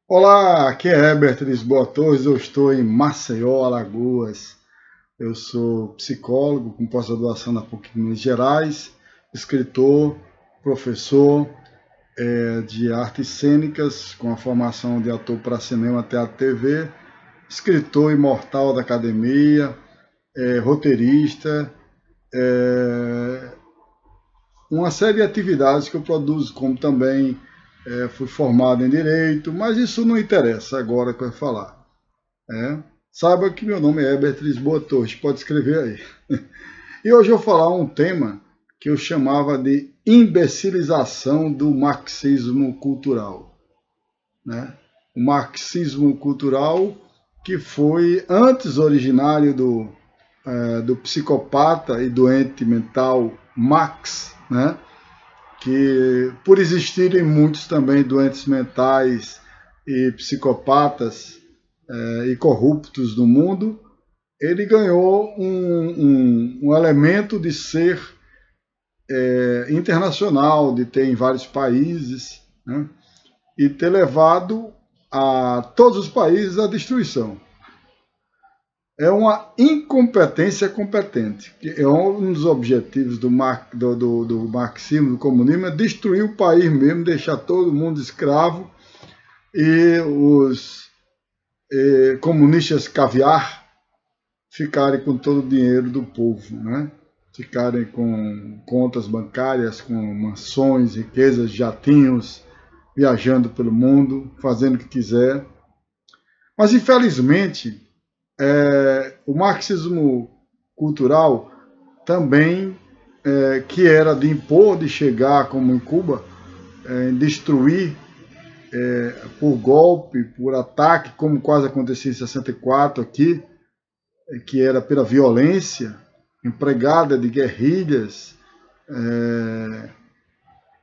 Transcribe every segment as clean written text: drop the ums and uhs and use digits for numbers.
Olá, aqui é Herbert Lisboa Torres, eu estou em Maceió, Alagoas. Eu sou psicólogo com pós-graduação na PUC de Minas Gerais, escritor, professor de artes cênicas, com a formação de ator para cinema, teatro e TV, escritor imortal da academia, roteirista, é, uma série de atividades que eu produzo, como também fui formado em Direito, mas isso não interessa agora que eu vou falar. É. Saiba que meu nome é Herbert Lisboa Torres, pode escrever aí. E hoje eu vou falar um tema que eu chamava de imbecilização do marxismo cultural. Né? O marxismo cultural que foi antes originário do psicopata e doente mental Marx, né? Que por existirem muitos também doentes mentais e psicopatas e corruptos no mundo, ele ganhou um elemento de ser internacional, de ter em vários países, né? E ter levado a todos os países à destruição. É uma incompetência competente, que é um dos objetivos do marxismo, do comunismo, é destruir o país mesmo, deixar todo mundo escravo e os comunistas caviar ficarem com todo o dinheiro do povo, né? Ficarem com contas bancárias, com mansões, riquezas, jatinhos, viajando pelo mundo, fazendo o que quiser. Mas, infelizmente, o marxismo cultural também, que era de impor, de chegar, como em Cuba, destruir por golpe, por ataque, como quase acontecia em 64 aqui, que era pela violência, empregada de guerrilhas,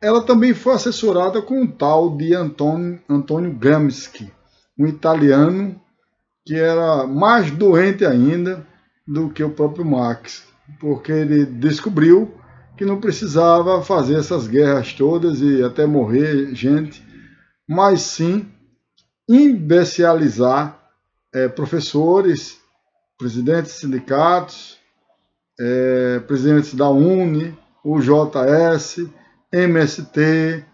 ela também foi assessorada com um tal de Antonio Gramsci, um italiano que era mais doente ainda do que o próprio Marx, porque ele descobriu que não precisava fazer essas guerras todas e até morrer gente, mas sim imbecilizar professores, presidentes de sindicatos, presidentes da UNE, UJS, MST,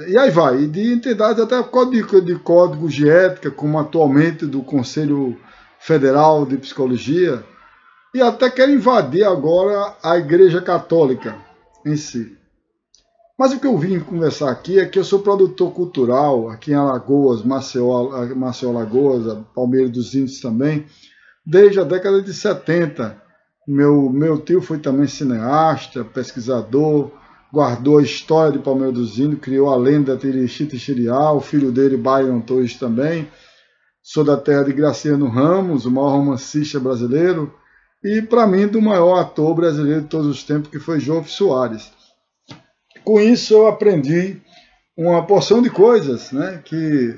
e aí vai, e de entidades até de códigos de ética, como atualmente do Conselho Federal de Psicologia, e até quer invadir agora a Igreja Católica em si. Mas o que eu vim conversar aqui é que eu sou produtor cultural aqui em Alagoas, Maceió, Alagoas, Palmeiras dos Índios também, desde a década de 70. Meu tio foi também cineasta, pesquisador, guardou a história de Palmeiras dos Índios, criou a lenda de Tirixita e Xiriá, o filho dele, Byron Torres, também. Sou da terra de Graciano Ramos, o maior romancista brasileiro, e, para mim, do maior ator brasileiro de todos os tempos, que foi Jô Soares. Com isso, eu aprendi uma porção de coisas, né, que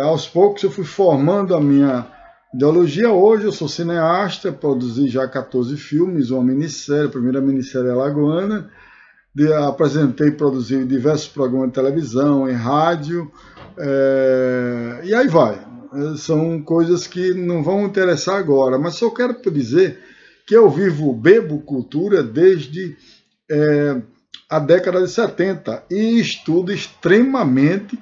aos poucos eu fui formando a minha ideologia. Hoje eu sou cineasta, produzi já 14 filmes, uma minissérie, a primeira minissérie alagoana, apresentei e produzi diversos programas de televisão, em rádio, e aí vai. São coisas que não vão interessar agora, mas só quero dizer que eu bebo cultura desde a década de 70 e estudo extremamente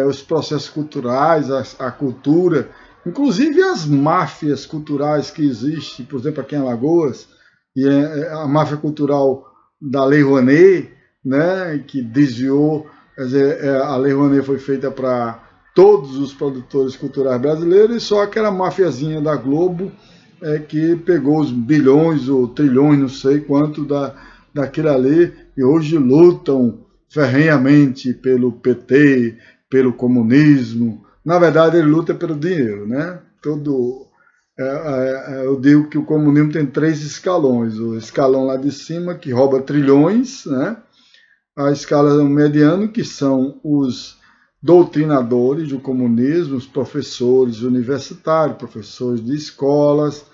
os processos culturais, a cultura, inclusive as máfias culturais que existem, por exemplo, aqui em Alagoas, e a máfia cultural da Lei Rouanet, né, que desviou, quer dizer, a Lei Rouanet foi feita para todos os produtores culturais brasileiros, e só aquela mafiazinha da Globo que pegou os bilhões ou trilhões, não sei quanto, daquilo ali, e hoje lutam ferrenhamente pelo PT, pelo comunismo. Na verdade, ele luta pelo dinheiro, né? Eu digo que o comunismo tem 3 escalões. O escalão lá de cima, que rouba trilhões, né? A escala mediano, que são os doutrinadores do comunismo, os professores universitários, professores de escolas,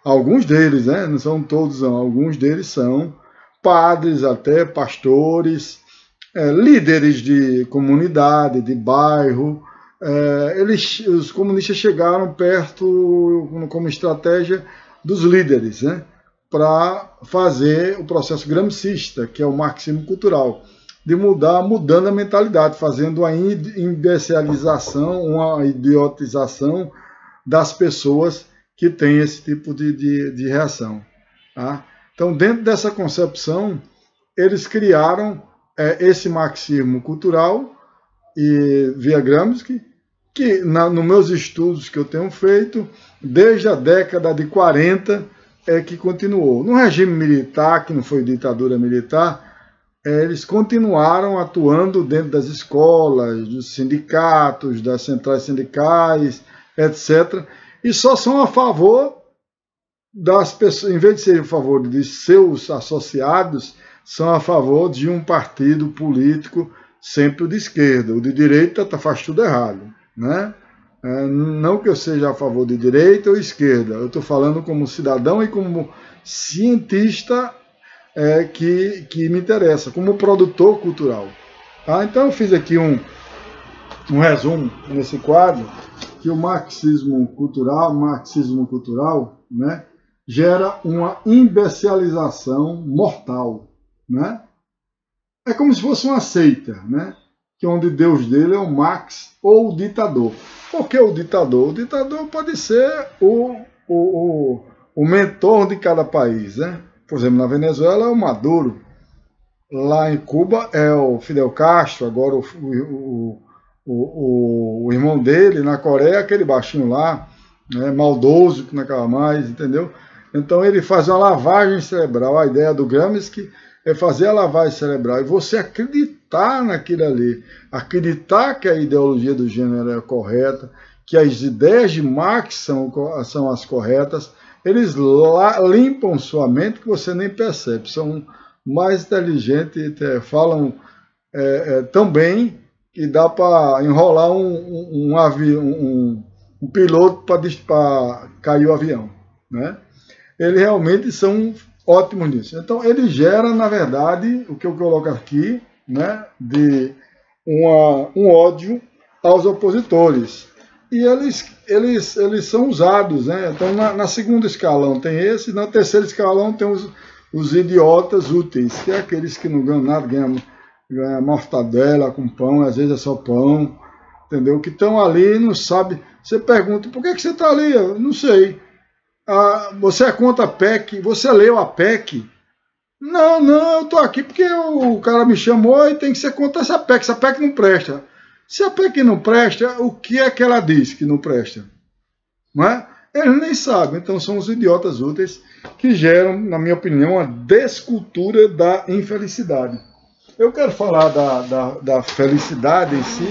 alguns deles, né? Não são todos, não. Alguns deles são padres, até pastores, líderes de comunidade, de bairro. Os comunistas chegaram perto, como estratégia, dos líderes, né, para fazer o processo gramscista, que é o marxismo cultural, de mudando a mentalidade, fazendo a imbecilização, uma idiotização das pessoas que têm esse tipo de reação. Tá? Então, dentro dessa concepção, eles criaram esse marxismo cultural, e via Gramsci, que nos meus estudos que eu tenho feito, desde a década de 40, que continuou. No regime militar, que não foi ditadura militar, eles continuaram atuando dentro das escolas, dos sindicatos, das centrais sindicais, etc. E só são a favor das pessoas, em vez de serem a favor de seus associados, são a favor de um partido político sempre de esquerda. O de direita faz tudo errado, né? Não que eu seja a favor de direita ou esquerda, eu estou falando como cidadão e como cientista que me interessa, como produtor cultural. Tá? Então eu fiz aqui um resumo nesse quadro, que o marxismo cultural, né, gera uma imbecilização mortal, né? É como se fosse uma seita, né? Que onde Deus dele é o Marx ou o ditador. Por que o ditador? O ditador pode ser o mentor de cada país, né? Por exemplo, na Venezuela é o Maduro, lá em Cuba é o Fidel Castro, agora o irmão dele, na Coreia, aquele baixinho lá, né, maldoso, que não acaba mais, entendeu? Então ele faz uma lavagem cerebral. A ideia do Gramsci é fazer a lavagem cerebral e você acreditar naquilo ali, acreditar que a ideologia do gênero é correta, que as ideias de Marx são as corretas. Eles limpam sua mente que você nem percebe, são mais inteligentes, falam tão bem que dá para enrolar um piloto para cair o avião, né? Eles realmente são ótimos nisso. Então, ele gera, na verdade, o que eu coloco aqui, né, de um ódio aos opositores. E eles são usados, né? Então, na segunda escalão tem esse, na terceira escalão tem os idiotas úteis, que é aqueles que não ganham nada, ganham mortadela com pão, às vezes é só pão, entendeu? Que estão ali e não sabe. Você pergunta, por que você está ali? Eu não sei. Você é contra a PEC? Você leu a PEC? Não, eu estou aqui porque o cara me chamou e tem que ser contra essa PEC. Essa PEC não presta. Se a PEC não presta, o que é que ela diz que não presta? Não é? Eles nem sabem. Então são os idiotas úteis que geram, na minha opinião, uma descultura da infelicidade. Eu quero falar da felicidade em si,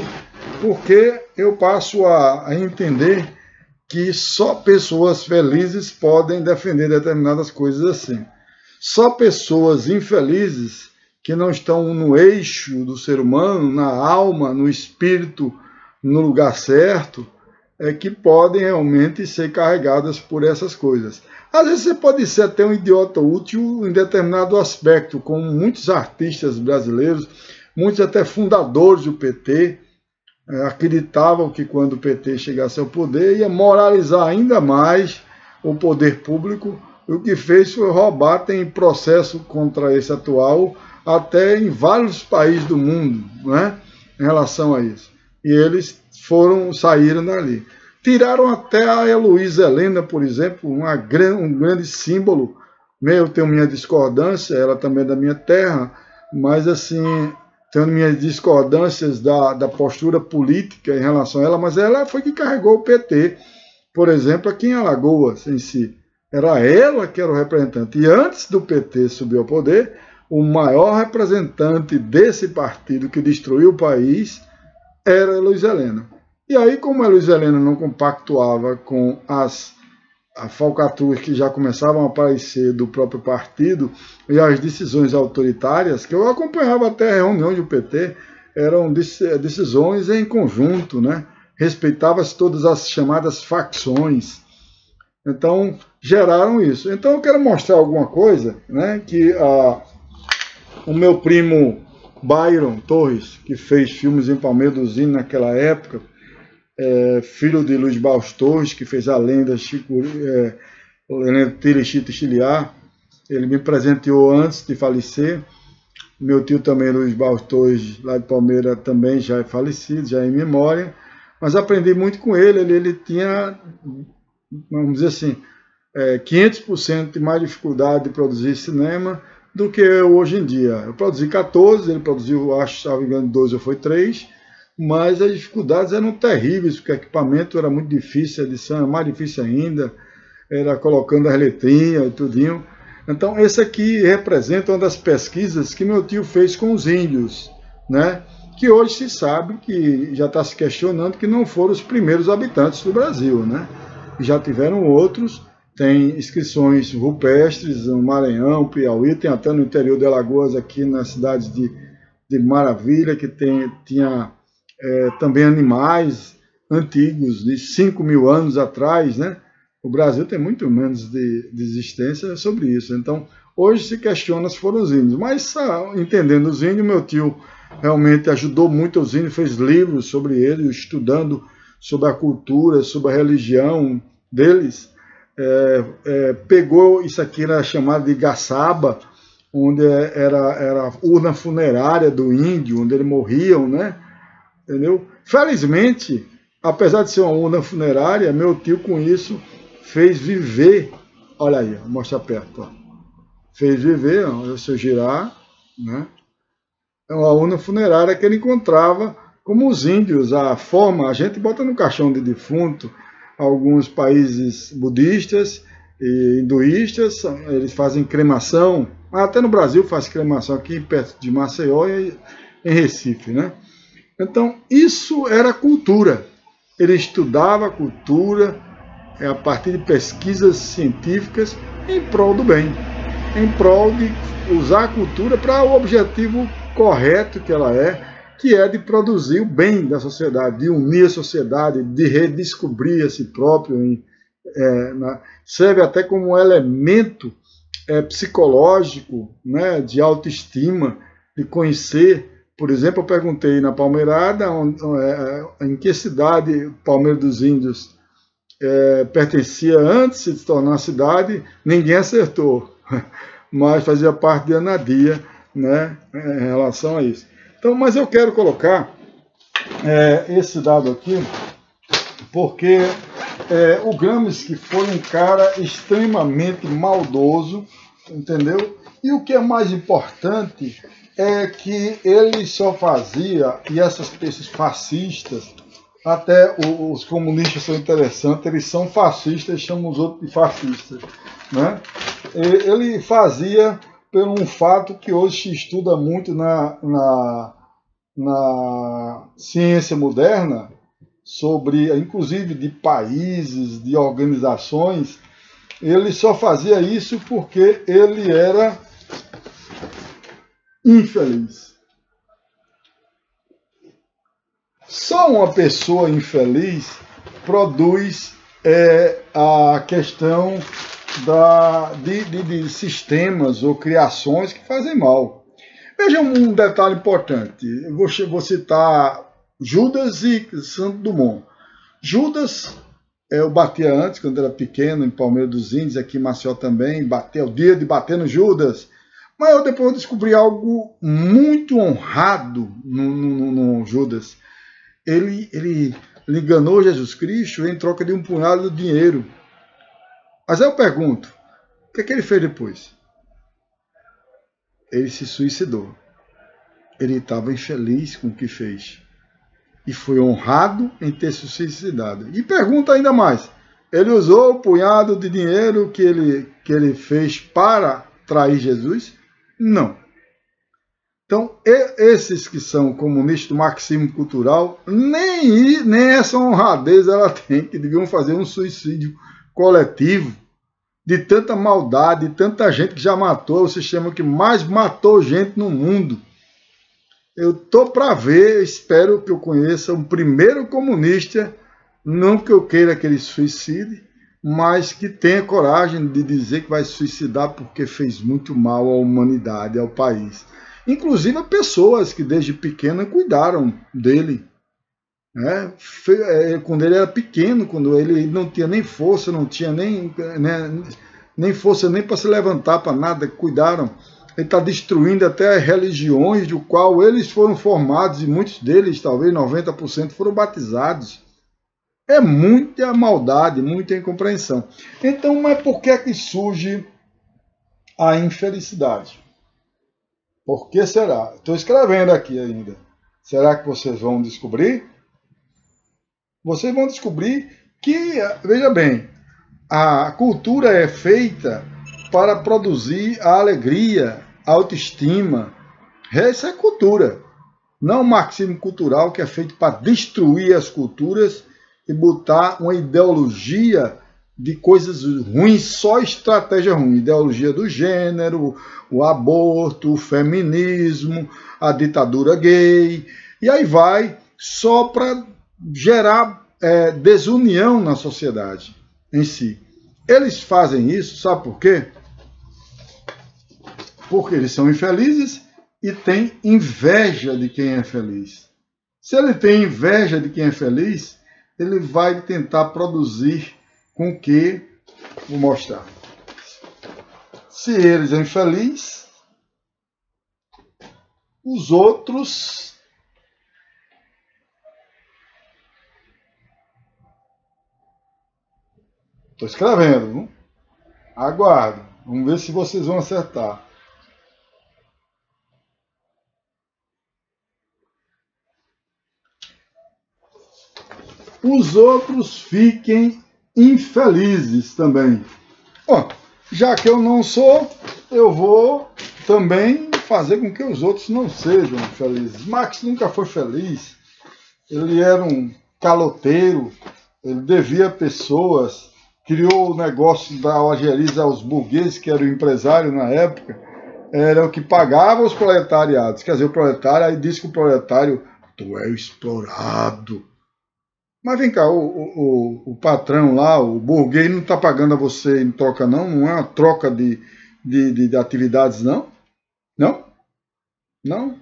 porque eu passo a entender que só pessoas felizes podem defender determinadas coisas assim. Só pessoas infelizes, que não estão no eixo do ser humano, na alma, no espírito, no lugar certo, que podem realmente ser carregadas por essas coisas. Às vezes você pode ser até um idiota útil em determinado aspecto, como muitos artistas brasileiros, muitos até fundadores do PT, acreditavam que quando o PT chegasse ao poder ia moralizar ainda mais o poder público. O que fez foi roubar, tem processo contra esse atual até em vários países do mundo, né, em relação a isso. E eles saíram dali. Tiraram até a Heloísa Helena, por exemplo, um grande símbolo. Eu tenho minha discordância, ela também é da minha terra, mas assim, tenho minhas discordâncias da postura política em relação a ela, mas ela foi que carregou o PT, por exemplo, aqui em Alagoas em si. Era ela que era o representante. E antes do PT subir ao poder, o maior representante desse partido que destruiu o país era a Heloísa Helena. E aí, como a Heloísa Helena não compactuava com as falcatruas que já começavam a aparecer do próprio partido e as decisões autoritárias, que eu acompanhava até a reunião do PT, eram decisões em conjunto, né? Respeitava-se todas as chamadas facções. Então, geraram isso. Então, eu quero mostrar alguma coisa, né, que o meu primo Byron Torres, que fez filmes em Palmeira dos Índios naquela época, filho de Luiz Barros Torres, que fez a lenda Tirixita Xiliá. Ele me presenteou antes de falecer. Meu tio também, Luiz Barros Torres, lá de Palmeira, também já é falecido, já é em memória. Mas aprendi muito com ele. Ele tinha, vamos dizer assim, 500% de mais dificuldade de produzir cinema do que eu hoje em dia. Eu produzi 14, ele produziu, acho, se não me engano, 2 ou foi 3, mas as dificuldades eram terríveis, porque o equipamento era muito difícil, a edição era mais difícil ainda, era colocando as letrinhas e tudinho. Então, esse aqui representa uma das pesquisas que meu tio fez com os índios, né? Que hoje se sabe, que já está se questionando, que não foram os primeiros habitantes do Brasil, né? Já tiveram outros. Tem inscrições rupestres no Maranhão, Piauí, tem até no interior de Alagoas, aqui nas cidades de Maravilha, que tinha também animais antigos, de 5.000 anos atrás, né? O Brasil tem muito menos de existência sobre isso. Então, hoje se questiona se foram os índios. Mas, entendendo os índios, meu tio realmente ajudou muito os índios, fez livros sobre eles, estudando sobre a cultura, sobre a religião deles. Pegou isso aqui, era chamado de gaçaba, onde era a urna funerária do índio, onde eles morriam, né? Entendeu? Felizmente, apesar de ser uma urna funerária, meu tio com isso fez viver, olha aí, vou mostrar perto, ó. Fez viver, ó, se eu girar, né? É uma urna funerária que ele encontrava como os índios, a forma, a gente bota no caixão de defunto. Alguns países budistas e hinduístas, eles fazem cremação, até no Brasil faz cremação, aqui perto de Maceió e em Recife, né? Então, isso era cultura. Ele estudava a cultura a partir de pesquisas científicas em prol do bem, em prol de usar a cultura para o objetivo correto que ela que é de produzir o bem da sociedade, de unir a sociedade, de redescobrir a si próprio. Serve até como um elemento psicológico, né, de autoestima, de conhecer. Por exemplo, eu perguntei na Palmeirada em que cidade Palmeira dos Índios pertencia antes de se tornar uma cidade. Ninguém acertou, mas fazia parte de Anadia, né, em relação a isso. Então, mas eu quero colocar esse dado aqui, porque o Gramsci foi um cara extremamente maldoso, entendeu? E o que é mais importante é que ele só fazia, e esses fascistas, até os comunistas são interessantes, eles ssão fascistas, chamam os outros de fascistas, né? Ele fazia por um fato que hoje se estuda muito na ciência moderna, sobre, inclusive de países, de organizações. Ele só fazia isso porque ele era infeliz. Só uma pessoa infeliz produz a questão de sistemas ou criações que fazem mal. Veja um detalhe importante. Eu vou citar Judas e Santo Dumont. Judas, eu batia antes, quando era pequeno, em Palmeira dos Índios, aqui em Maceió também, o dia de bater no Judas. Mas eu depois descobri algo muito honrado no Judas. Ele enganou Jesus Cristo em troca de um punhado de dinheiro. Mas aí eu pergunto, o que ele fez depois? Ele se suicidou. Ele estava infeliz com o que fez. E foi honrado em ter se suicidado. E pergunta ainda mais, ele usou o punhado de dinheiro que ele fez para trair Jesus? Não. Então, esses que são comunistas do marxismo cultural, nem essa honradez ela tem, que deviam fazer um suicídio coletivo de tanta maldade, de tanta gente que já matou, o sistema que mais matou gente no mundo. Eu estou para ver, espero que eu conheça um primeiro comunista, não que eu queira que ele suicide, mas que tenha coragem de dizer que vai se suicidar porque fez muito mal à humanidade, ao país. inclusive pessoas que desde pequena cuidaram dele. Né? Quando ele era pequeno, quando ele não tinha nem força, não tinha nem força nem para se levantar para nada, cuidaram. Ele está destruindo até as religiões do qual eles foram formados, e muitos deles, talvez 90%, foram batizados. É muita maldade, muita incompreensão. Então, mas por que é que surge a infelicidade? Por que será? Estou escrevendo aqui ainda. Será que vocês vão descobrir? Vocês vão descobrir que, veja bem, a cultura é feita para produzir a alegria, a autoestima. Essa é cultura. Não o marxismo cultural, que é feito para destruir as culturas e botar uma ideologia de coisas ruins, só estratégia ruim. Ideologia do gênero, o aborto, o feminismo, a ditadura gay. E aí vai, só para gerar desunião na sociedade em si. Eles fazem isso, sabe por quê? Porque eles são infelizes e têm inveja de quem é feliz. Se ele tem inveja de quem é feliz, ele vai tentar produzir com que... Vou mostrar. Se eles são infelizes, os outros... Estou escrevendo, viu? Aguardo. Vamos ver se vocês vão acertar. Os outros fiquem infelizes também. Bom, já que eu não sou, eu vou também fazer com que os outros não sejam felizes. Marx nunca foi feliz. Ele era um caloteiro, ele devia pessoas, criou o negócio da algeriza aos burgueses, que era o empresário na época, era o que pagava os proletariados. Quer dizer, o proletário, aí diz que o proletário, tu é explorado. Mas vem cá, o patrão lá, o burguês, não está pagando a você em troca, não? Não é uma troca de atividades, não? Não? Não?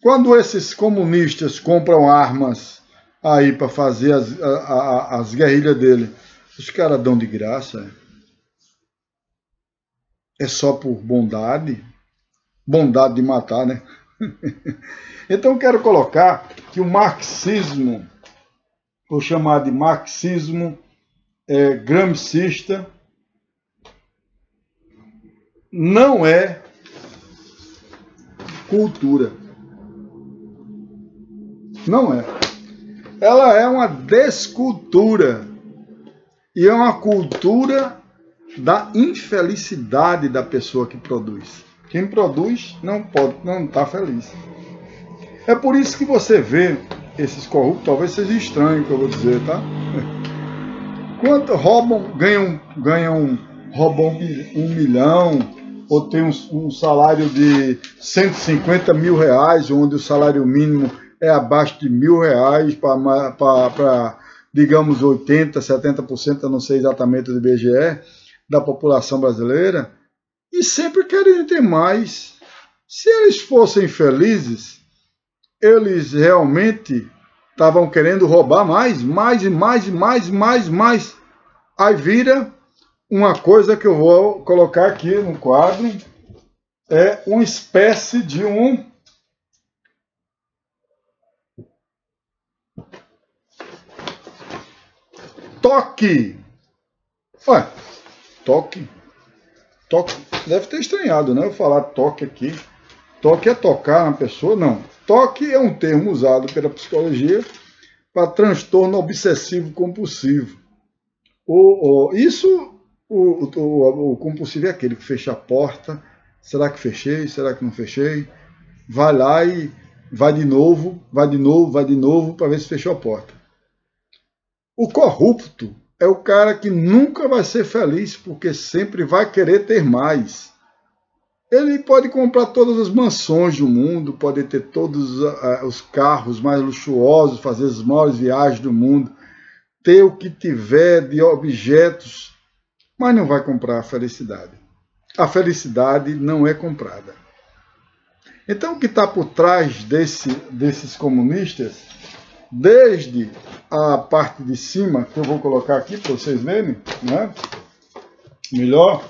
Quando esses comunistas compram armas aí para fazer as guerrilhas dele, os caras dão de graça? É só por bondade? Bondade de matar, né? Então quero colocar que o marxismo, vou chamar de marxismo gramscista, não é cultura. Não é. Ela é uma descultura. E é uma cultura da infelicidade da pessoa que produz. Quem produz não está feliz. É por isso que você vê esses corruptos, talvez seja estranho o que eu vou dizer, tá? Quanto roubam, roubam 1 milhão, ou tem um salário de 150 mil reais, onde o salário mínimo é abaixo de R$1.000 para, digamos, 80%, 70%, eu não sei exatamente do IBGE, da população brasileira, e sempre querem ter mais. Se eles fossem felizes, eles realmente estavam querendo roubar mais. Aí vira uma coisa que eu vou colocar aqui no quadro, é uma espécie de um toque. Ué, toque. Toque. Deve ter estranhado, né? Eu falar toque aqui. Toque é tocar na pessoa? Não. Toque é um termo usado pela psicologia para transtorno obsessivo compulsivo. O compulsivo é aquele que fecha a porta. Será que fechei? Será que não fechei? Vai lá e vai de novo para ver se fechou a porta. O corrupto é o cara que nunca vai ser feliz porque sempre vai querer ter mais. Ele pode comprar todas as mansões do mundo, pode ter todos os carros mais luxuosos, fazer as maiores viagens do mundo, ter o que tiver de objetos, mas não vai comprar a felicidade. A felicidade não é comprada. Então, o que está por trás desses comunistas, desde a parte de cima, que eu vou colocar aqui para vocês verem, né? Melhor,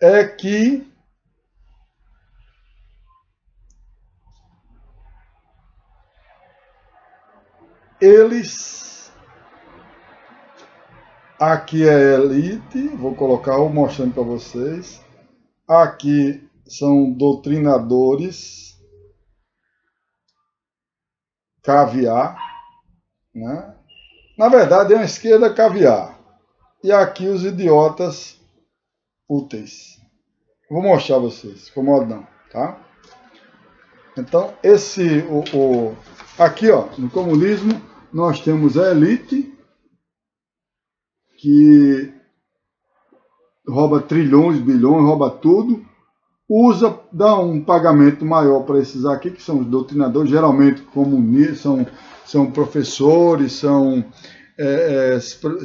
é que eles, aqui é elite, vou colocar mostrando para vocês, aqui são doutrinadores, caviar, né? Na verdade é uma esquerda caviar, e aqui os idiotas úteis. Vou mostrar a vocês, incomoda não, tá? Então, aqui, ó, no comunismo, nós temos a elite, que rouba trilhões, bilhões, rouba tudo, dá um pagamento maior para esses aqui, que são os doutrinadores, geralmente comunistas, são professores, são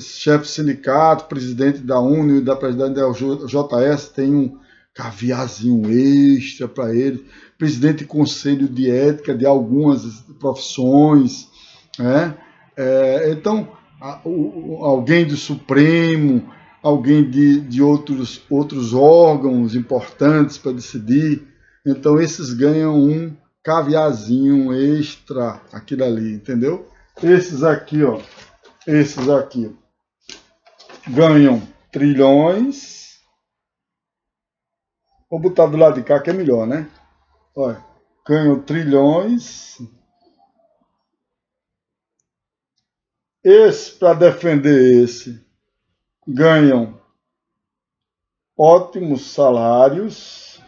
chefes de sindicato, presidente da UNE, da presidente da JS, tem um caviarzinho extra para ele, presidente de conselho de ética de algumas profissões, né? Então, alguém do Supremo, alguém de outros órgãos importantes para decidir. Então, esses ganham um caviarzinho extra, aquilo ali, entendeu? Esses aqui, ó, ganham trilhões. Vou botar do lado de cá que é melhor, né? Olha, ganham trilhões. Esse, para defender esse, ganham ótimos salários.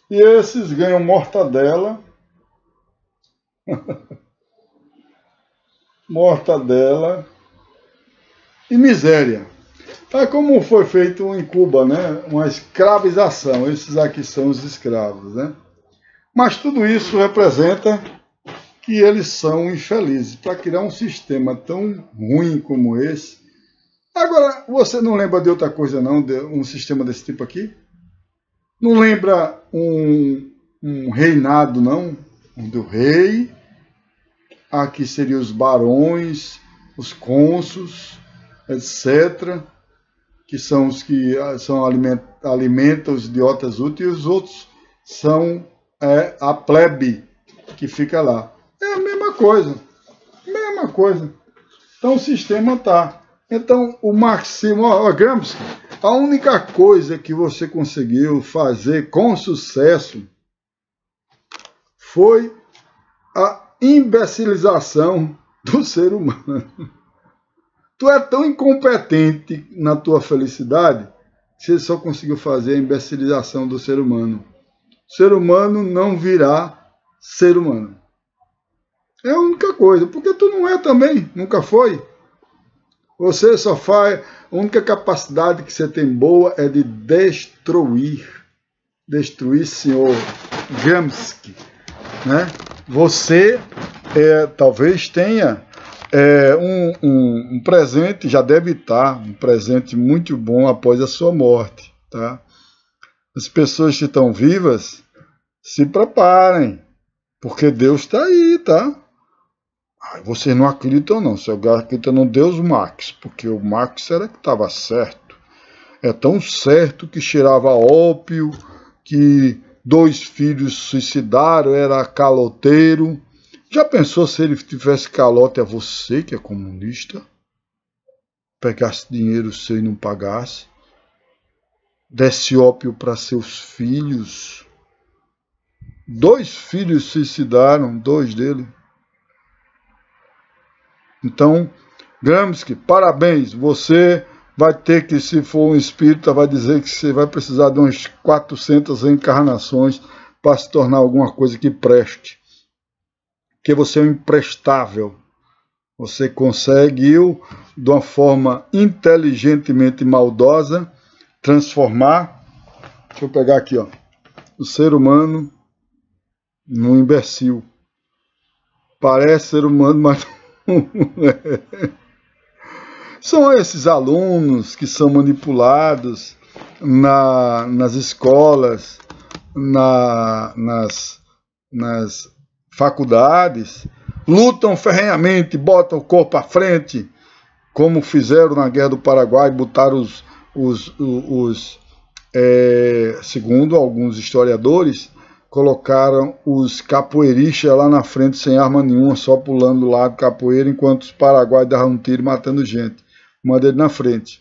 E esses ganham mortadela. Mortadela e miséria. É como foi feito em Cuba, né? Uma escravização. Esses aqui são os escravos, né? Mas tudo isso representa que eles são infelizes. Para criar um sistema tão ruim como esse. Agora, você não lembra de outra coisa não, de um sistema desse tipo aqui? Não lembra um reinado, não? Do rei. Aqui seriam os barões, os cônsuls, etc., que são os que alimentam os idiotas úteis, e os outros são a plebe que fica lá. É a mesma coisa, Então o sistema está. Então o marxismo, Gramsci, a única coisa que você conseguiu fazer com sucesso foi a imbecilização do ser humano. Tu é tão incompetente na tua felicidade que você só conseguiu fazer a imbecilização do ser humano. O ser humano não virá ser humano. É a única coisa, porque tu não é também, nunca foi. Você só faz, a única capacidade que você tem boa é de destruir. Destruir, senhor Gramsci, né? Você talvez tenha um presente, já deve estar, um presente muito bom após a sua morte, tá? As pessoas que estão vivas, se preparem, porque Deus está aí, tá? Vocês não acreditam não, você acredita no Deus Marx, porque o Marx era que estava certo. É tão certo que cheirava ópio, que 2 filhos suicidaram, era caloteiro. Já pensou se ele tivesse calote a você, que é comunista? Pegasse dinheiro seu e não pagasse? Desse ópio para seus filhos? 2 filhos suicidaram, 2 dele. Então, Gramsci, parabéns, você vai ter que, se for um espírita, vai dizer que você vai precisar de umas 400 reencarnações para se tornar alguma coisa que preste. Porque você é um imprestável. Você conseguiu, de uma forma inteligentemente maldosa, transformar, deixa eu pegar aqui, ó, o ser humano num imbecil. Parece ser humano, mas São esses alunos que são manipulados nas escolas, nas faculdades, lutam ferrenhamente, botam o corpo à frente, como fizeram na Guerra do Paraguai, botaram segundo alguns historiadores, colocaram os capoeiristas lá na frente sem arma nenhuma, só pulando do lado capoeira, enquanto os paraguaios davam um tiro matando gente. Manda ele na frente.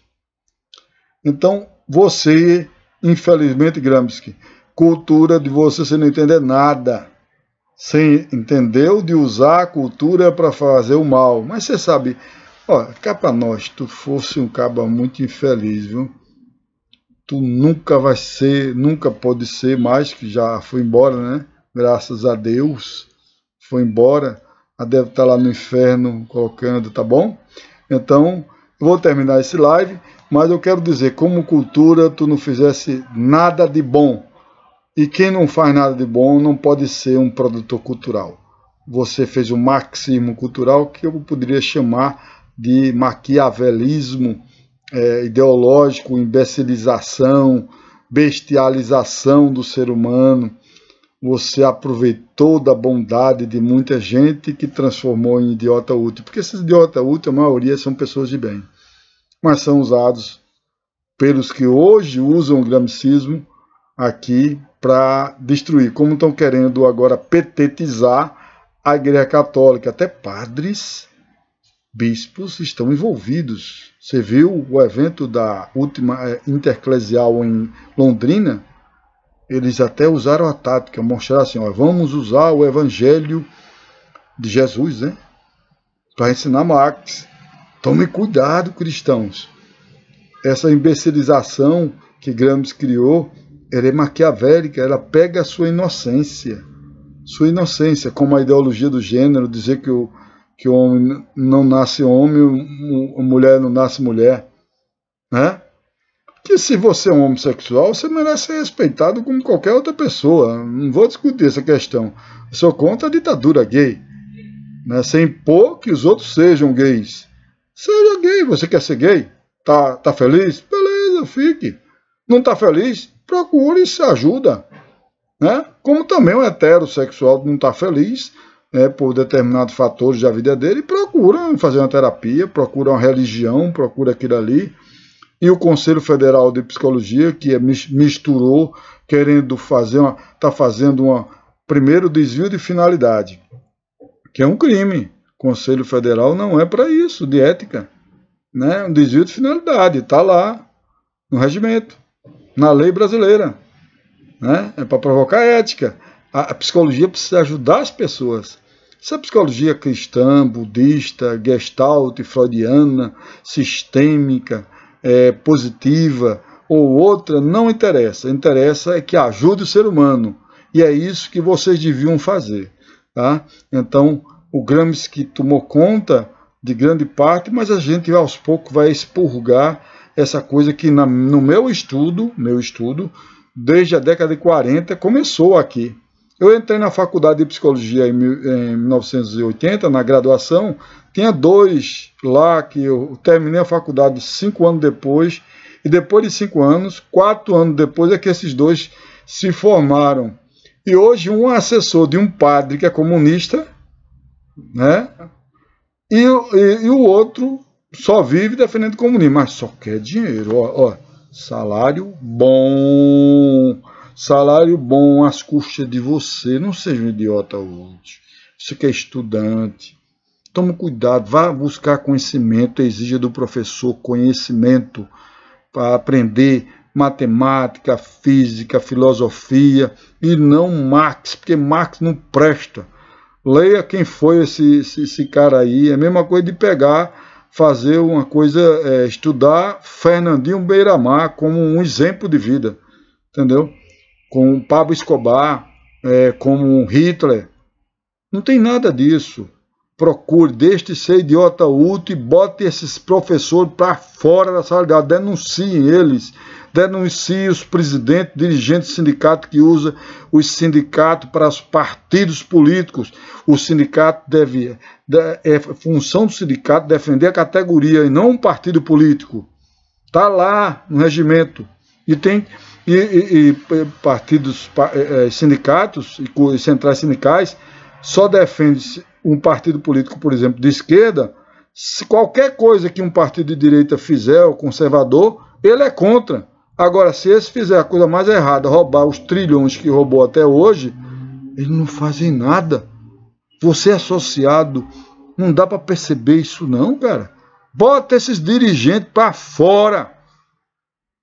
Então, você, infelizmente, Gramsci, cultura de você não entender nada. Você entendeu de usar a cultura para fazer o mal. Mas você sabe, ó, cá para nós, tu fosse um caba muito infeliz, viu? Tu nunca vai ser, nunca pode ser mais, que já foi embora, né? Graças a Deus, foi embora. Ela deve estar lá no inferno colocando, tá bom? Então, eu vou terminar esse live, mas eu quero dizer, como cultura, tu não fizesse nada de bom. E quem não faz nada de bom não pode ser um produtor cultural. Você fez um marxismo cultural que eu poderia chamar de maquiavelismo ideológico, imbecilização, bestialização do ser humano. Você aproveitou da bondade de muita gente que transformou em idiota útil. Porque esses idiota útil, a maioria são pessoas de bem. Mas são usados pelos que hoje usam o gramscismo aqui para destruir. Como estão querendo agora petetizar a Igreja Católica. Até padres, bispos estão envolvidos. Você viu o evento da última intereclesial em Londrina? Eles até usaram a tática, mostraram assim, ó, vamos usar o evangelho de Jesus, né, para ensinar Marx. Tomem cuidado, cristãos. Essa imbecilização que Gramsci criou, ela é maquiavélica, ela pega a sua inocência, como a ideologia do gênero, dizer que o homem não nasce homem, a mulher não nasce mulher, né? Que se você é um homossexual, você merece ser respeitado como qualquer outra pessoa. Não vou discutir essa questão. Eu sou contra a ditadura gay, né? Sem impor que os outros sejam gays. Seja gay, você quer ser gay? Tá feliz? Beleza, fique. Não tá feliz? Procure se ajuda, né? Como também o heterossexual não está feliz, por determinados fatores da vida dele, procura fazer uma terapia, procura uma religião, procura aquilo ali. E o Conselho Federal de Psicologia, que misturou, querendo fazer está fazendo primeiro desvio de finalidade, que é um crime. O Conselho Federal não é para isso, de ética, né? Um desvio de finalidade, está lá no regimento, na lei brasileira, né? É para provocar ética. A psicologia precisa ajudar as pessoas. Se a psicologia cristã, budista, gestalt, freudiana, sistêmica, positiva ou outra, não interessa. Interessa é que ajude o ser humano. E é isso que vocês deviam fazer, tá? Então, o Gramsci tomou conta de grande parte, mas a gente aos poucos vai expurgar essa coisa que no meu estudo, desde a década de 40, começou aqui. Eu entrei na faculdade de psicologia em 1980, na graduação, tinha 2 lá que eu terminei a faculdade 5 anos depois, e depois de 5 anos, 4 anos depois é que esses 2 se formaram. E hoje um é assessor de um padre que é comunista, né? E o outro só vive defendendo o comunismo, mas só quer dinheiro. Ó, salário bom às custas de você. Não seja um idiota hoje. Você que é estudante, tome cuidado, vá buscar conhecimento, exija do professor conhecimento para aprender matemática, física, filosofia, e não Marx, porque Marx não presta. Leia quem foi esse cara aí. É a mesma coisa de fazer uma coisa, estudar Fernandinho Beiramar como um exemplo de vida, entendeu? Com Pablo Escobar, como Hitler. Não tem nada disso. Procure, deixe de ser idiota útil e bote esses professores para fora da sala de aula, denunciem eles, denuncie os presidentes, dirigentes de sindicato que usam os sindicatos para os partidos políticos. O sindicato é função do sindicato defender a categoria e não um partido político. Está lá no regimento. E tem partidos, sindicatos e centrais sindicais só defendem um partido político, por exemplo, de esquerda. Se qualquer coisa que um partido de direita fizer, o conservador, ele é contra. Agora, se esse fizer a coisa mais errada, roubar os trilhões que roubou até hoje, eles não fazem nada. Você é associado, não dá para perceber isso não, cara. Bota esses dirigentes para fora.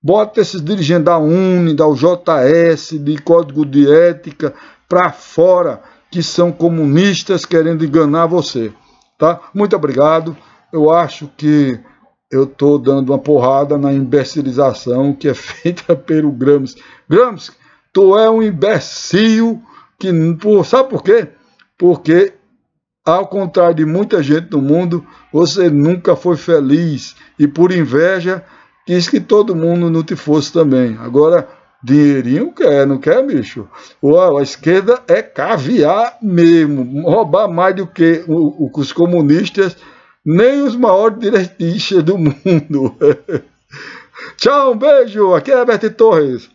Bota esses dirigentes da UNE, da UJS, de Código de Ética, para fora, que são comunistas querendo enganar você. Tá? Muito obrigado. Eu acho que eu estou dando uma porrada na imbecilização que é feita pelo Gramsci. Gramsci, tu é um imbecil. Sabe por quê? Porque, ao contrário de muita gente no mundo, você nunca foi feliz. E por inveja, quis que todo mundo não te fosse também. Agora, dinheirinho quer, não quer, bicho? A esquerda é caviar mesmo. Roubar mais do que os comunistas, nem os maiores direitistas do mundo. Tchau, um beijo. Aqui é Herbert Torres.